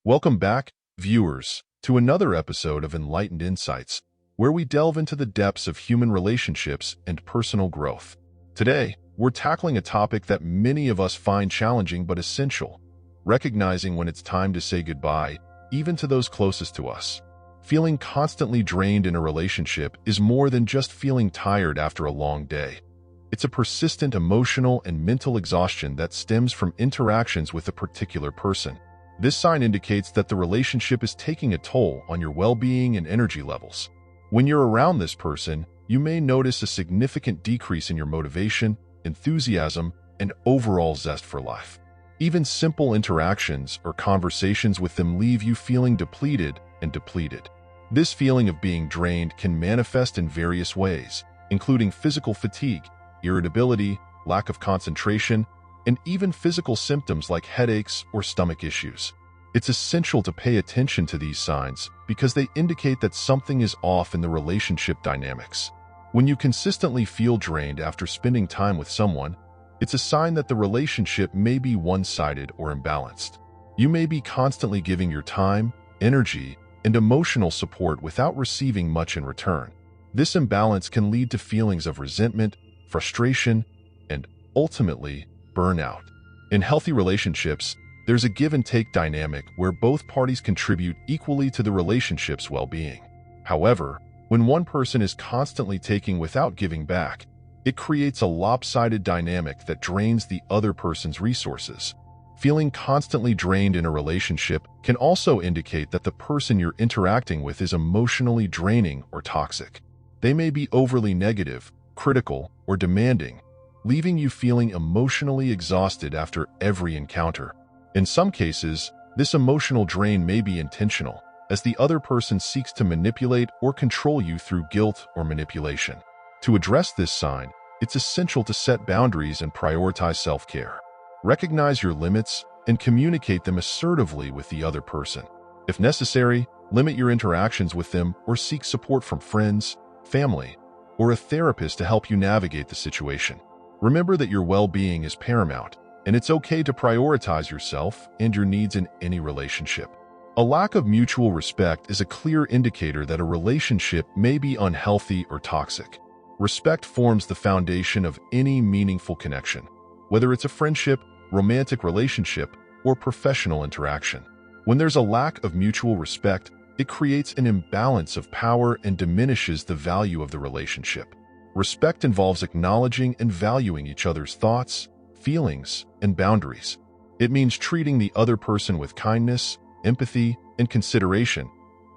Welcome back, viewers, to another episode of Enlightened Insights, where we delve into the depths of human relationships and personal growth. Today, we're tackling a topic that many of us find challenging but essential, recognizing when it's time to say goodbye, even to those closest to us. Feeling constantly drained in a relationship is more than just feeling tired after a long day. It's a persistent emotional and mental exhaustion that stems from interactions with a particular person. This sign indicates that the relationship is taking a toll on your well-being and energy levels. When you're around this person, you may notice a significant decrease in your motivation, enthusiasm, and overall zest for life. Even simple interactions or conversations with them leave you feeling depleted. This feeling of being drained can manifest in various ways, including physical fatigue, irritability, lack of concentration, and even physical symptoms like headaches or stomach issues. It's essential to pay attention to these signs because they indicate that something is off in the relationship dynamics. When you consistently feel drained after spending time with someone, it's a sign that the relationship may be one-sided or imbalanced. You may be constantly giving your time, energy, and emotional support without receiving much in return. This imbalance can lead to feelings of resentment, frustration, and ultimately, burnout. In healthy relationships, there's a give-and-take dynamic where both parties contribute equally to the relationship's well-being. However, when one person is constantly taking without giving back, it creates a lopsided dynamic that drains the other person's resources. Feeling constantly drained in a relationship can also indicate that the person you're interacting with is emotionally draining or toxic. They may be overly negative, critical, or demanding, leaving you feeling emotionally exhausted after every encounter. In some cases, this emotional drain may be intentional, as the other person seeks to manipulate or control you through guilt or manipulation. To address this sign, it's essential to set boundaries and prioritize self-care. Recognize your limits and communicate them assertively with the other person. If necessary, limit your interactions with them or seek support from friends, family, or a therapist to help you navigate the situation. Remember that your well-being is paramount, and it's okay to prioritize yourself and your needs in any relationship. A lack of mutual respect is a clear indicator that a relationship may be unhealthy or toxic. Respect forms the foundation of any meaningful connection, whether it's a friendship, romantic relationship, or professional interaction. When there's a lack of mutual respect, it creates an imbalance of power and diminishes the value of the relationship. Respect involves acknowledging and valuing each other's thoughts, feelings, and boundaries. It means treating the other person with kindness, empathy, and consideration,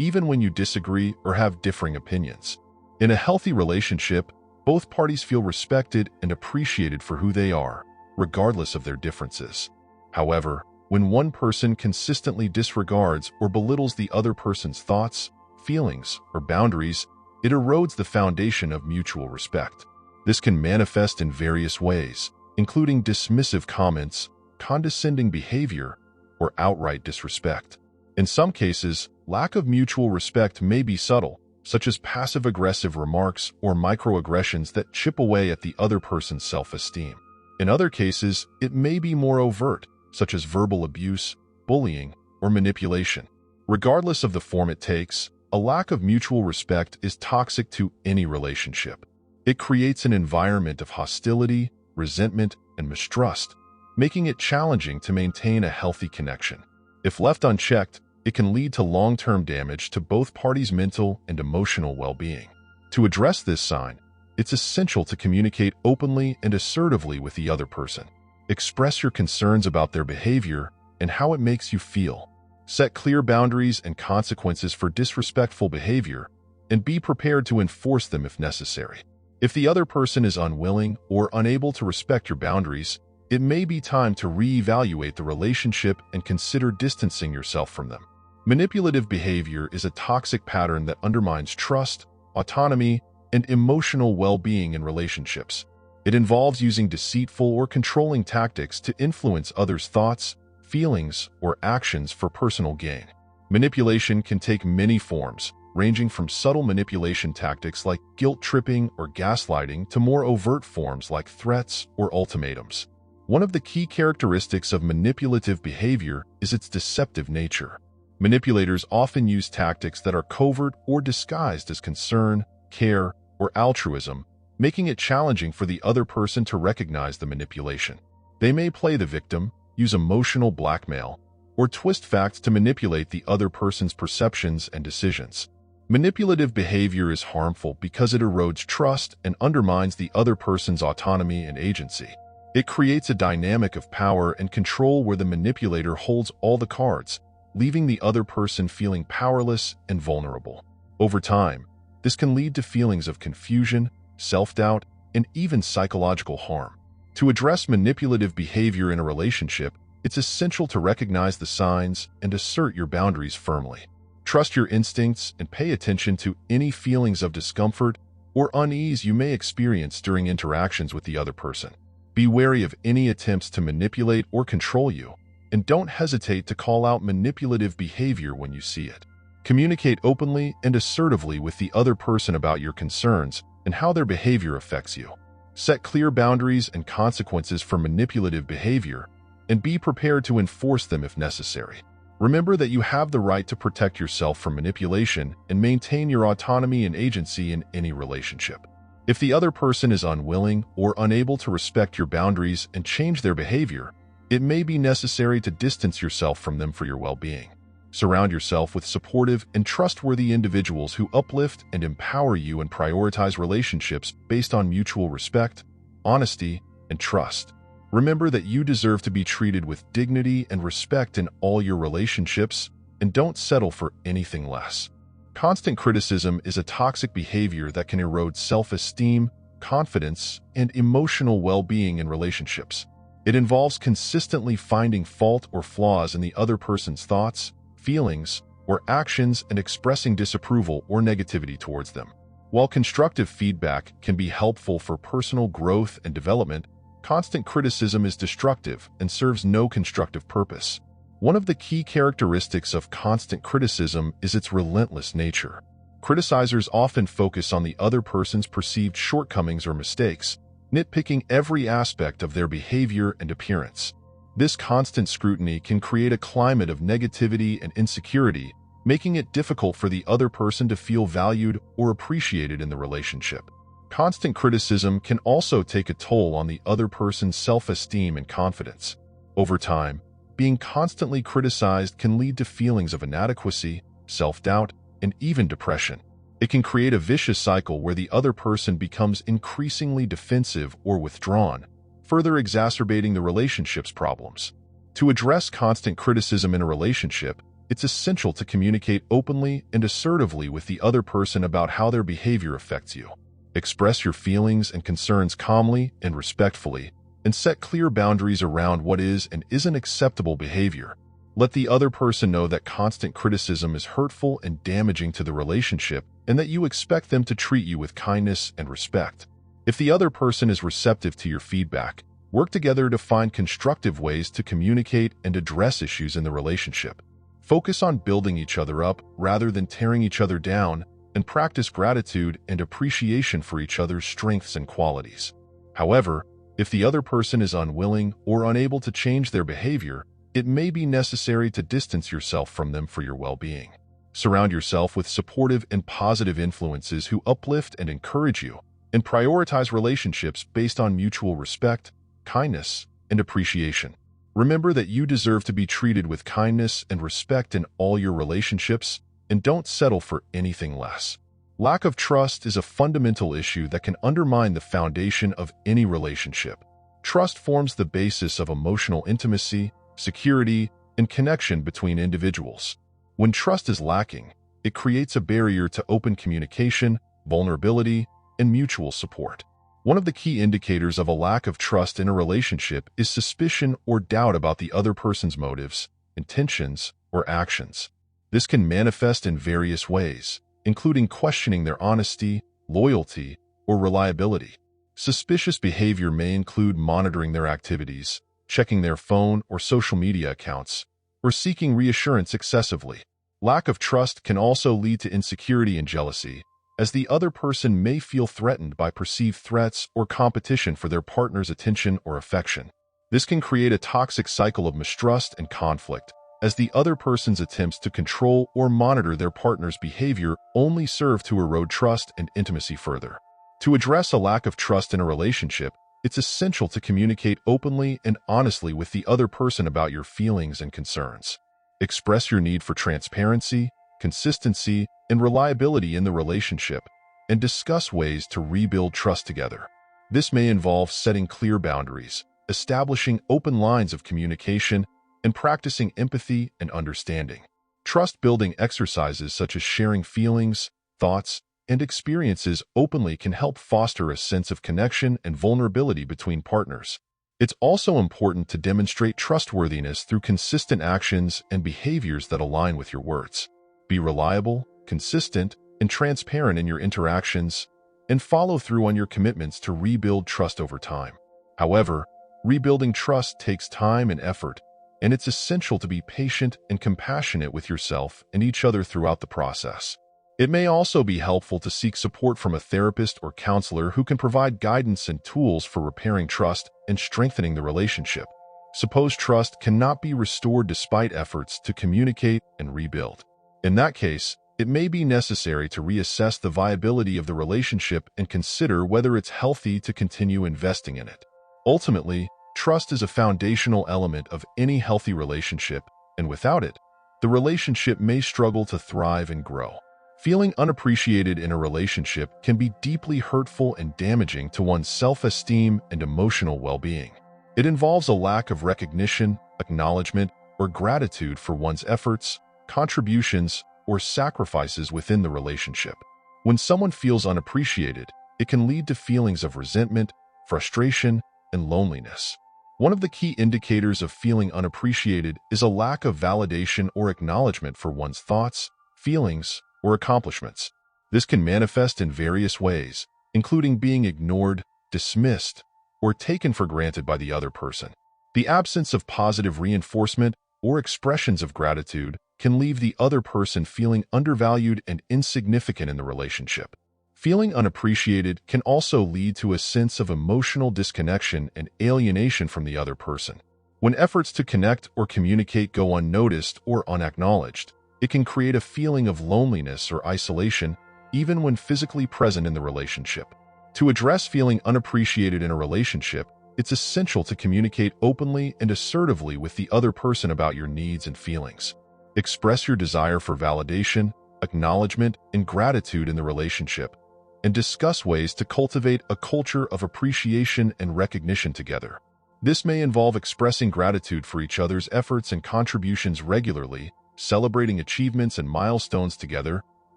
even when you disagree or have differing opinions. In a healthy relationship, both parties feel respected and appreciated for who they are, regardless of their differences. However, when one person consistently disregards or belittles the other person's thoughts, feelings, or boundaries, it erodes the foundation of mutual respect. This can manifest in various ways, including dismissive comments, condescending behavior, or outright disrespect. In some cases, lack of mutual respect may be subtle, such as passive-aggressive remarks or microaggressions that chip away at the other person's self-esteem. In other cases, it may be more overt, such as verbal abuse, bullying, or manipulation. Regardless of the form it takes, a lack of mutual respect is toxic to any relationship. It creates an environment of hostility, resentment, and mistrust, making it challenging to maintain a healthy connection. If left unchecked, it can lead to long-term damage to both parties' mental and emotional well-being. To address this sign, it's essential to communicate openly and assertively with the other person. Express your concerns about their behavior and how it makes you feel. Set clear boundaries and consequences for disrespectful behavior, and be prepared to enforce them if necessary. If the other person is unwilling or unable to respect your boundaries, it may be time to reevaluate the relationship and consider distancing yourself from them. Manipulative behavior is a toxic pattern that undermines trust, autonomy, and emotional well-being in relationships. It involves using deceitful or controlling tactics to influence others' thoughts, feelings, or actions for personal gain. Manipulation can take many forms, ranging from subtle manipulation tactics like guilt-tripping or gaslighting to more overt forms like threats or ultimatums. One of the key characteristics of manipulative behavior is its deceptive nature. Manipulators often use tactics that are covert or disguised as concern, care, or altruism, making it challenging for the other person to recognize the manipulation. They may play the victim, use emotional blackmail, or twist facts to manipulate the other person's perceptions and decisions. Manipulative behavior is harmful because it erodes trust and undermines the other person's autonomy and agency. It creates a dynamic of power and control where the manipulator holds all the cards, leaving the other person feeling powerless and vulnerable. Over time, this can lead to feelings of confusion, self-doubt, and even psychological harm. To address manipulative behavior in a relationship, it's essential to recognize the signs and assert your boundaries firmly. Trust your instincts and pay attention to any feelings of discomfort or unease you may experience during interactions with the other person. Be wary of any attempts to manipulate or control you, and don't hesitate to call out manipulative behavior when you see it. Communicate openly and assertively with the other person about your concerns and how their behavior affects you. Set clear boundaries and consequences for manipulative behavior, and be prepared to enforce them if necessary. Remember that you have the right to protect yourself from manipulation and maintain your autonomy and agency in any relationship. If the other person is unwilling or unable to respect your boundaries and change their behavior, it may be necessary to distance yourself from them for your well-being. Surround yourself with supportive and trustworthy individuals who uplift and empower you and prioritize relationships based on mutual respect, honesty, and trust. Remember that you deserve to be treated with dignity and respect in all your relationships, and don't settle for anything less. Constant criticism is a toxic behavior that can erode self-esteem, confidence, and emotional well-being in relationships. It involves consistently finding fault or flaws in the other person's thoughts, feelings, or actions and expressing disapproval or negativity towards them. While constructive feedback can be helpful for personal growth and development, constant criticism is destructive and serves no constructive purpose. One of the key characteristics of constant criticism is its relentless nature. Criticizers often focus on the other person's perceived shortcomings or mistakes, nitpicking every aspect of their behavior and appearance. This constant scrutiny can create a climate of negativity and insecurity, making it difficult for the other person to feel valued or appreciated in the relationship. Constant criticism can also take a toll on the other person's self-esteem and confidence. Over time, being constantly criticized can lead to feelings of inadequacy, self-doubt, and even depression. It can create a vicious cycle where the other person becomes increasingly defensive or withdrawn, further exacerbating the relationship's problems. To address constant criticism in a relationship, it's essential to communicate openly and assertively with the other person about how their behavior affects you. Express your feelings and concerns calmly and respectfully, and set clear boundaries around what is and isn't acceptable behavior. Let the other person know that constant criticism is hurtful and damaging to the relationship, and that you expect them to treat you with kindness and respect. If the other person is receptive to your feedback, work together to find constructive ways to communicate and address issues in the relationship. Focus on building each other up rather than tearing each other down, and practice gratitude and appreciation for each other's strengths and qualities. However, if the other person is unwilling or unable to change their behavior, it may be necessary to distance yourself from them for your well-being. Surround yourself with supportive and positive influences who uplift and encourage you, and prioritize relationships based on mutual respect, kindness, and appreciation. Remember that you deserve to be treated with kindness and respect in all your relationships, and don't settle for anything less. Lack of trust is a fundamental issue that can undermine the foundation of any relationship. Trust forms the basis of emotional intimacy, security, and connection between individuals. When trust is lacking, it creates a barrier to open communication, vulnerability, and mutual support. One of the key indicators of a lack of trust in a relationship is suspicion or doubt about the other person's motives, intentions, or actions. This can manifest in various ways, including questioning their honesty, loyalty, or reliability. Suspicious behavior may include monitoring their activities, checking their phone or social media accounts, or seeking reassurance excessively. Lack of trust can also lead to insecurity and jealousy, as the other person may feel threatened by perceived threats or competition for their partner's attention or affection. This can create a toxic cycle of mistrust and conflict, as the other person's attempts to control or monitor their partner's behavior only serve to erode trust and intimacy further. To address a lack of trust in a relationship, it's essential to communicate openly and honestly with the other person about your feelings and concerns. Express your need for transparency, consistency, and reliability in the relationship, and discuss ways to rebuild trust together. This may involve setting clear boundaries, establishing open lines of communication, and practicing empathy and understanding. Trust-building exercises such as sharing feelings, thoughts, and experiences openly can help foster a sense of connection and vulnerability between partners. It's also important to demonstrate trustworthiness through consistent actions and behaviors that align with your words. Be reliable, consistent, and transparent in your interactions, and follow through on your commitments to rebuild trust over time. However, rebuilding trust takes time and effort, and it's essential to be patient and compassionate with yourself and each other throughout the process. It may also be helpful to seek support from a therapist or counselor who can provide guidance and tools for repairing trust and strengthening the relationship. Suppose trust cannot be restored despite efforts to communicate and rebuild. In that case, it may be necessary to reassess the viability of the relationship and consider whether it's healthy to continue investing in it. Ultimately, trust is a foundational element of any healthy relationship, and without it, the relationship may struggle to thrive and grow. Feeling unappreciated in a relationship can be deeply hurtful and damaging to one's self-esteem and emotional well-being. It involves a lack of recognition, acknowledgement, or gratitude for one's efforts, contributions, or sacrifices within the relationship. When someone feels unappreciated, it can lead to feelings of resentment, frustration, and loneliness. One of the key indicators of feeling unappreciated is a lack of validation or acknowledgement for one's thoughts, feelings, or accomplishments. This can manifest in various ways, including being ignored, dismissed, or taken for granted by the other person. The absence of positive reinforcement or expressions of gratitude can leave the other person feeling undervalued and insignificant in the relationship. Feeling unappreciated can also lead to a sense of emotional disconnection and alienation from the other person. When efforts to connect or communicate go unnoticed or unacknowledged, it can create a feeling of loneliness or isolation, even when physically present in the relationship. To address feeling unappreciated in a relationship, it's essential to communicate openly and assertively with the other person about your needs and feelings. Express your desire for validation, acknowledgement, and gratitude in the relationship, and discuss ways to cultivate a culture of appreciation and recognition together. This may involve expressing gratitude for each other's efforts and contributions regularly, celebrating achievements and milestones together,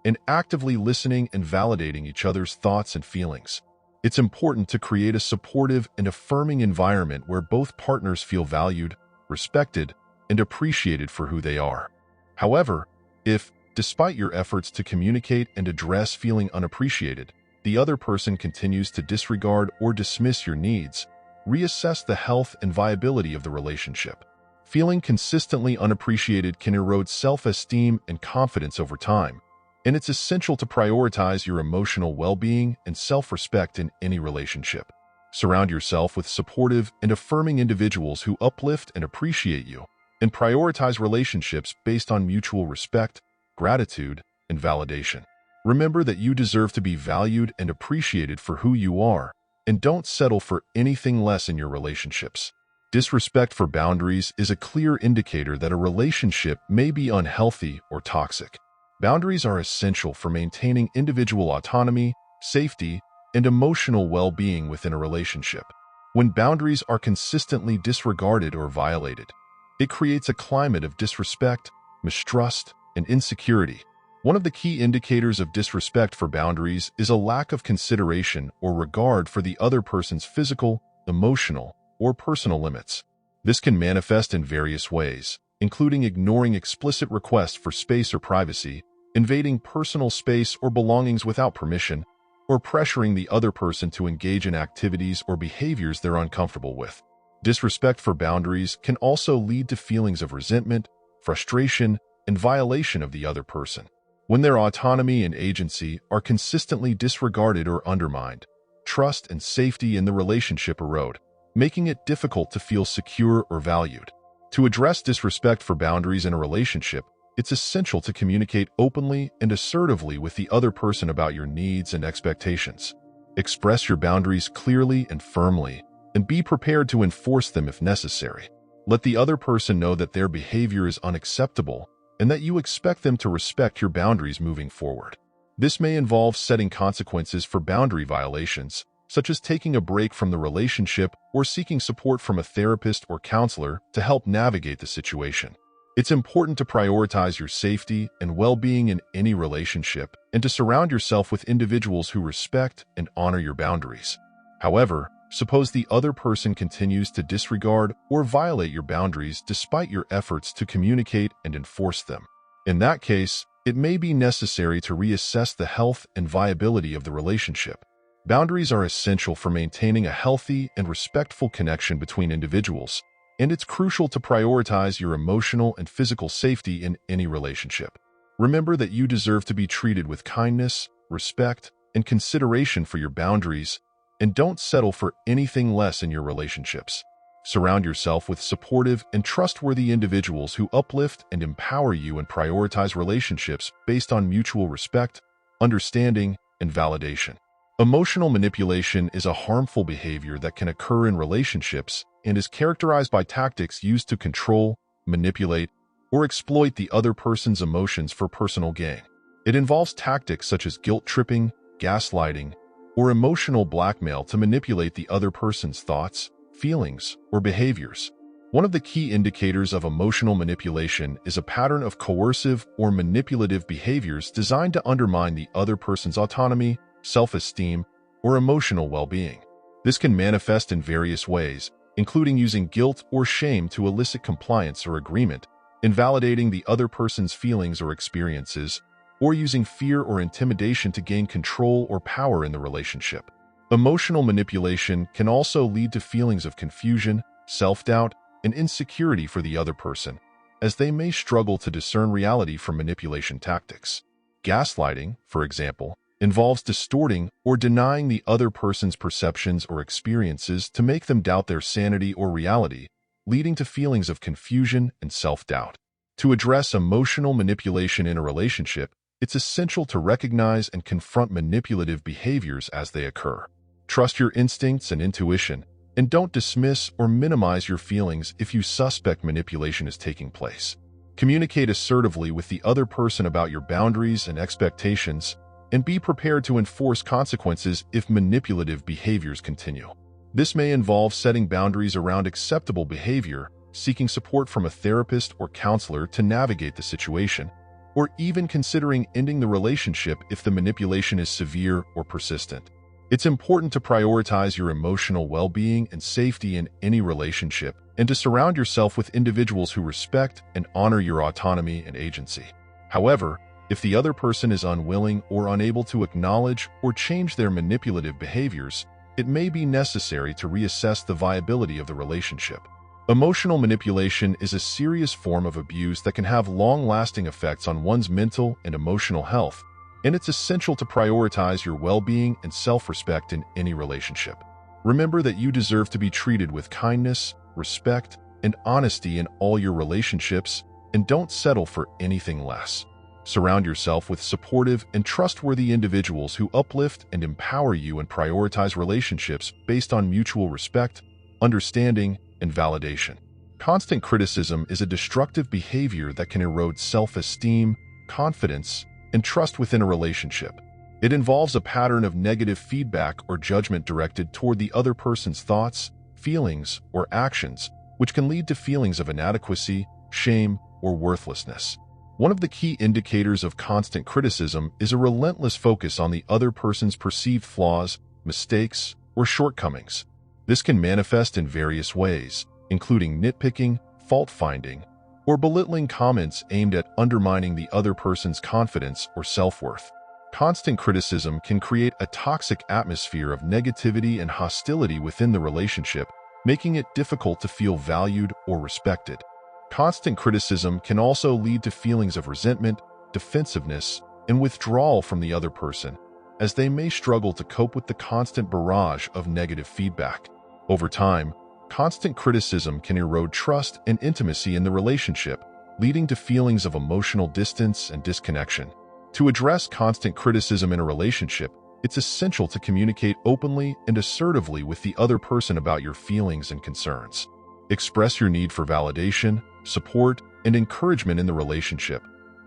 and actively listening and validating each other's thoughts and feelings. It's important to create a supportive and affirming environment where both partners feel valued, respected, and appreciated for who they are. However, if, despite your efforts to communicate and address feeling unappreciated, the other person continues to disregard or dismiss your needs, reassess the health and viability of the relationship. Feeling consistently unappreciated can erode self-esteem and confidence over time, and it's essential to prioritize your emotional well-being and self-respect in any relationship. Surround yourself with supportive and affirming individuals who uplift and appreciate you, and prioritize relationships based on mutual respect, gratitude, and validation. Remember that you deserve to be valued and appreciated for who you are, and don't settle for anything less in your relationships. Disrespect for boundaries is a clear indicator that a relationship may be unhealthy or toxic. Boundaries are essential for maintaining individual autonomy, safety, and emotional well-being within a relationship. When boundaries are consistently disregarded or violated, it creates a climate of disrespect, mistrust, and insecurity. One of the key indicators of disrespect for boundaries is a lack of consideration or regard for the other person's physical, emotional, or personal limits. This can manifest in various ways, including ignoring explicit requests for space or privacy, invading personal space or belongings without permission, or pressuring the other person to engage in activities or behaviors they're uncomfortable with. Disrespect for boundaries can also lead to feelings of resentment, frustration, and violation of the other person. When their autonomy and agency are consistently disregarded or undermined, trust and safety in the relationship erode, making it difficult to feel secure or valued. To address disrespect for boundaries in a relationship, it's essential to communicate openly and assertively with the other person about your needs and expectations. Express your boundaries clearly and firmly, and be prepared to enforce them if necessary. Let the other person know that their behavior is unacceptable and that you expect them to respect your boundaries moving forward. This may involve setting consequences for boundary violations, such as taking a break from the relationship or seeking support from a therapist or counselor to help navigate the situation. It's important to prioritize your safety and well-being in any relationship and to surround yourself with individuals who respect and honor your boundaries. However, suppose the other person continues to disregard or violate your boundaries despite your efforts to communicate and enforce them. In that case, it may be necessary to reassess the health and viability of the relationship. Boundaries are essential for maintaining a healthy and respectful connection between individuals, and it's crucial to prioritize your emotional and physical safety in any relationship. Remember that you deserve to be treated with kindness, respect, and consideration for your boundaries, and don't settle for anything less in your relationships. Surround yourself with supportive and trustworthy individuals who uplift and empower you and prioritize relationships based on mutual respect, understanding, and validation. Emotional manipulation is a harmful behavior that can occur in relationships and is characterized by tactics used to control, manipulate, or exploit the other person's emotions for personal gain. It involves tactics such as guilt-tripping, gaslighting, or emotional blackmail to manipulate the other person's thoughts, feelings, or behaviors. One of the key indicators of emotional manipulation is a pattern of coercive or manipulative behaviors designed to undermine the other person's autonomy, self-esteem, or emotional well-being. This can manifest in various ways, including using guilt or shame to elicit compliance or agreement, invalidating the other person's feelings or experiences, or using fear or intimidation to gain control or power in the relationship. Emotional manipulation can also lead to feelings of confusion, self-doubt, and insecurity for the other person, as they may struggle to discern reality from manipulation tactics. Gaslighting, for example, involves distorting or denying the other person's perceptions or experiences to make them doubt their sanity or reality, leading to feelings of confusion and self-doubt. To address emotional manipulation in a relationship, it's essential to recognize and confront manipulative behaviors as they occur. Trust your instincts and intuition, and don't dismiss or minimize your feelings if you suspect manipulation is taking place. Communicate assertively with the other person about your boundaries and expectations, and be prepared to enforce consequences if manipulative behaviors continue. This may involve setting boundaries around acceptable behavior, seeking support from a therapist or counselor to navigate the situation, or even considering ending the relationship if the manipulation is severe or persistent. It's important to prioritize your emotional well-being and safety in any relationship, and to surround yourself with individuals who respect and honor your autonomy and agency. However, if the other person is unwilling or unable to acknowledge or change their manipulative behaviors, it may be necessary to reassess the viability of the relationship. Emotional manipulation is a serious form of abuse that can have long-lasting effects on one's mental and emotional health, and it's essential to prioritize your well-being and self-respect in any relationship. Remember that you deserve to be treated with kindness, respect, and honesty in all your relationships, and don't settle for anything less. Surround yourself with supportive and trustworthy individuals who uplift and empower you and prioritize relationships based on mutual respect, understanding, and validation. Constant criticism is a destructive behavior that can erode self-esteem, confidence, and trust within a relationship. It involves a pattern of negative feedback or judgment directed toward the other person's thoughts, feelings, or actions, which can lead to feelings of inadequacy, shame, or worthlessness. One of the key indicators of constant criticism is a relentless focus on the other person's perceived flaws, mistakes, or shortcomings. This can manifest in various ways, including nitpicking, fault-finding, or belittling comments aimed at undermining the other person's confidence or self-worth. Constant criticism can create a toxic atmosphere of negativity and hostility within the relationship, making it difficult to feel valued or respected. Constant criticism can also lead to feelings of resentment, defensiveness, and withdrawal from the other person, as they may struggle to cope with the constant barrage of negative feedback. Over time, Constant criticism can erode trust and intimacy in the relationship, leading to feelings of emotional distance and disconnection. To address constant criticism in a relationship, it's essential to communicate openly and assertively with the other person about your feelings and concerns. Express your need for validation, support, and encouragement in the relationship,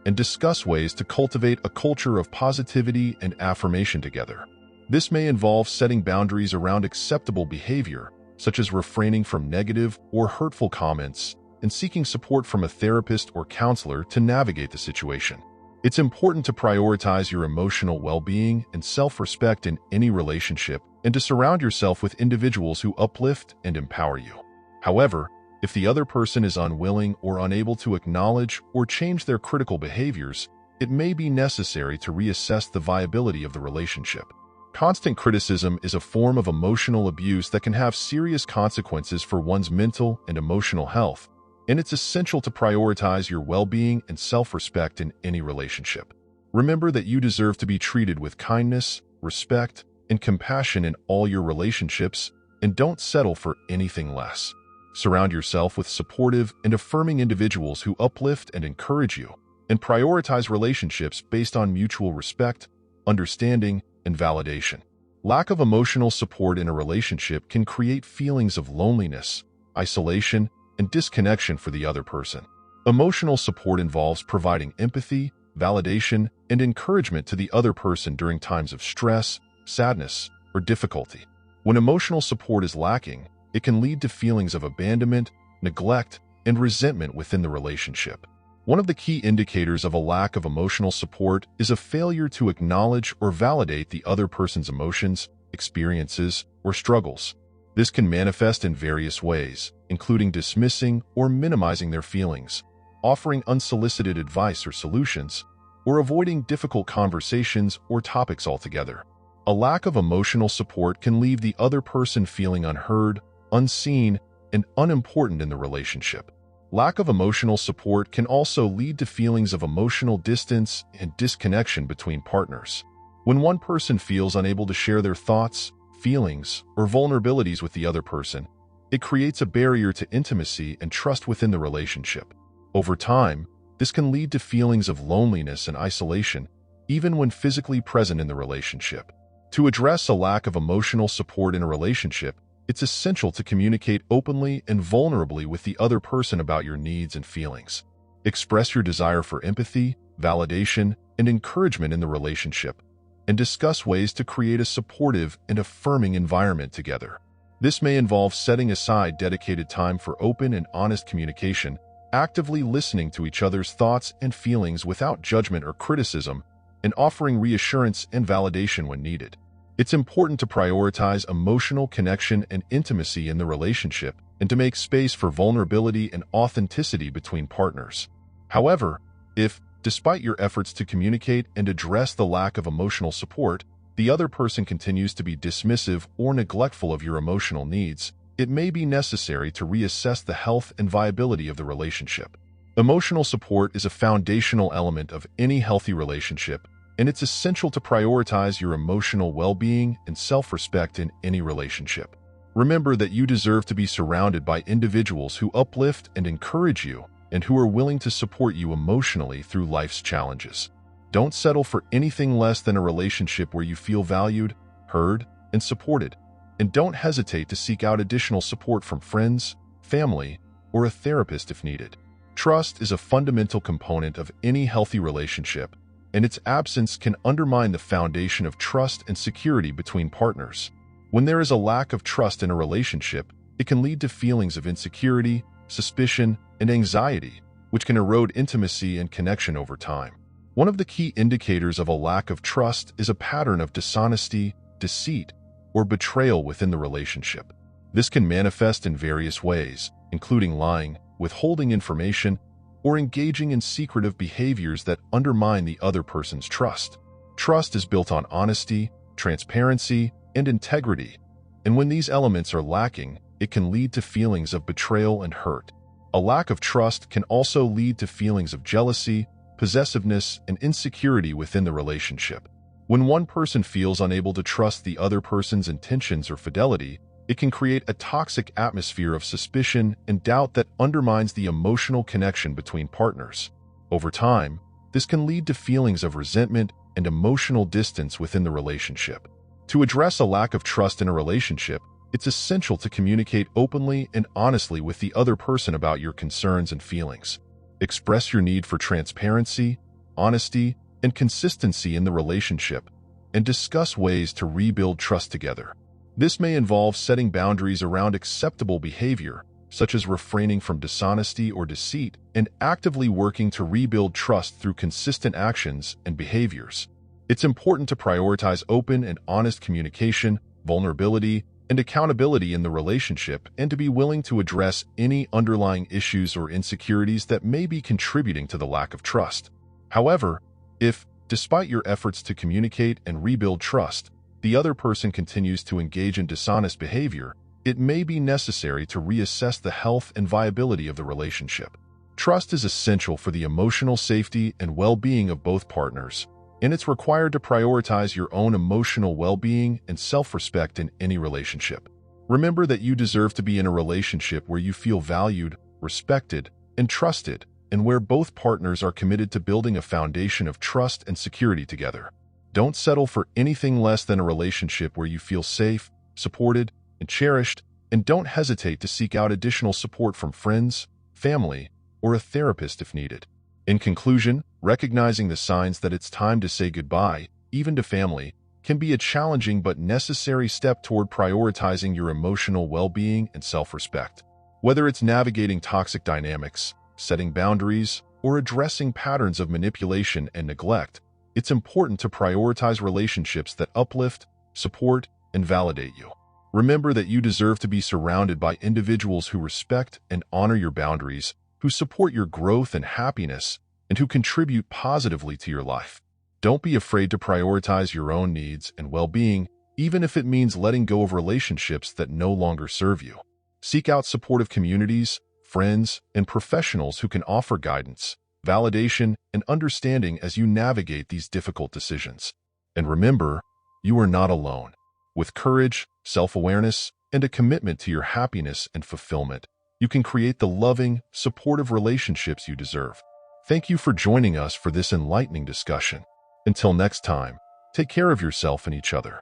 and discuss ways to cultivate a culture of positivity and affirmation together. This may involve setting boundaries around acceptable behavior, such as refraining from negative or hurtful comments, and seeking support from a therapist or counselor to navigate the situation. It's important to prioritize your emotional well-being and self-respect in any relationship and to surround yourself with individuals who uplift and empower you. However, if the other person is unwilling or unable to acknowledge or change their critical behaviors, it may be necessary to reassess the viability of the relationship. Constant criticism is a form of emotional abuse that can have serious consequences for one's mental and emotional health, and it's essential to prioritize your well-being and self-respect in any relationship. Remember that you deserve to be treated with kindness, respect, and compassion in all your relationships, and don't settle for anything less. Surround yourself with supportive and affirming individuals who uplift and encourage you, and prioritize relationships based on mutual respect, understanding, and validation. Lack of emotional support in a relationship can create feelings of loneliness, isolation, and disconnection for the other person. Emotional support involves providing empathy, validation, and encouragement to the other person during times of stress, sadness, or difficulty. When emotional support is lacking, it can lead to feelings of abandonment, neglect, and resentment within the relationship. One of the key indicators of a lack of emotional support is a failure to acknowledge or validate the other person's emotions, experiences, or struggles. This can manifest in various ways, including dismissing or minimizing their feelings, offering unsolicited advice or solutions, or avoiding difficult conversations or topics altogether. A lack of emotional support can leave the other person feeling unheard, unseen, and unimportant in the relationship. Lack of emotional support can also lead to feelings of emotional distance and disconnection between partners. When one person feels unable to share their thoughts, feelings, or vulnerabilities with the other person, it creates a barrier to intimacy and trust within the relationship. Over time, this can lead to feelings of loneliness and isolation, even when physically present in the relationship. To address a lack of emotional support in a relationship, it's essential to communicate openly and vulnerably with the other person about your needs and feelings. Express your desire for empathy, validation, and encouragement in the relationship, and discuss ways to create a supportive and affirming environment together. This may involve setting aside dedicated time for open and honest communication, actively listening to each other's thoughts and feelings without judgment or criticism, and offering reassurance and validation when needed. It's important to prioritize emotional connection and intimacy in the relationship and to make space for vulnerability and authenticity between partners. However, if, despite your efforts to communicate and address the lack of emotional support, the other person continues to be dismissive or neglectful of your emotional needs, it may be necessary to reassess the health and viability of the relationship. Emotional support is a foundational element of any healthy relationship, and it's essential to prioritize your emotional well-being and self-respect in any relationship. Remember that you deserve to be surrounded by individuals who uplift and encourage you and who are willing to support you emotionally through life's challenges. Don't settle for anything less than a relationship where you feel valued, heard, and supported, and don't hesitate to seek out additional support from friends, family, or a therapist if needed. Trust is a fundamental component of any healthy relationship, and its absence can undermine the foundation of trust and security between partners. When there is a lack of trust in a relationship, it can lead to feelings of insecurity, suspicion, and anxiety, which can erode intimacy and connection over time. One of the key indicators of a lack of trust is a pattern of dishonesty, deceit, or betrayal within the relationship. This can manifest in various ways, including lying, withholding information, or engaging in secretive behaviors that undermine the other person's trust. Trust is built on honesty, transparency, and integrity, and when these elements are lacking, it can lead to feelings of betrayal and hurt. A lack of trust can also lead to feelings of jealousy, possessiveness, and insecurity within the relationship. When one person feels unable to trust the other person's intentions or fidelity, It can create a toxic atmosphere of suspicion and doubt that undermines the emotional connection between partners. Over time, this can lead to feelings of resentment and emotional distance within the relationship. To address a lack of trust in a relationship, it's essential to communicate openly and honestly with the other person about your concerns and feelings. Express your need for transparency, honesty, and consistency in the relationship, and discuss ways to rebuild trust together. This may involve setting boundaries around acceptable behavior, such as refraining from dishonesty or deceit, and actively working to rebuild trust through consistent actions and behaviors. It's important to prioritize open and honest communication, vulnerability, and accountability in the relationship, and to be willing to address any underlying issues or insecurities that may be contributing to the lack of trust. However, if, despite your efforts to communicate and rebuild trust, the other person continues to engage in dishonest behavior, it may be necessary to reassess the health and viability of the relationship. Trust is essential for the emotional safety and well-being of both partners, and it's required to prioritize your own emotional well-being and self-respect in any relationship. Remember that you deserve to be in a relationship where you feel valued, respected, and trusted, and where both partners are committed to building a foundation of trust and security together. Don't settle for anything less than a relationship where you feel safe, supported, and cherished, and don't hesitate to seek out additional support from friends, family, or a therapist if needed. In conclusion, recognizing the signs that it's time to say goodbye, even to family, can be a challenging but necessary step toward prioritizing your emotional well-being and self-respect. Whether it's navigating toxic dynamics, setting boundaries, or addressing patterns of manipulation and neglect, it's important to prioritize relationships that uplift, support, and validate you. Remember that you deserve to be surrounded by individuals who respect and honor your boundaries, who support your growth and happiness, and who contribute positively to your life. Don't be afraid to prioritize your own needs and well-being, even if it means letting go of relationships that no longer serve you. Seek out supportive communities, friends, and professionals who can offer guidance, validation, and understanding as you navigate these difficult decisions. And remember, you are not alone. With courage, self-awareness, and a commitment to your happiness and fulfillment, you can create the loving, supportive relationships you deserve. Thank you for joining us for this enlightening discussion. Until next time, take care of yourself and each other.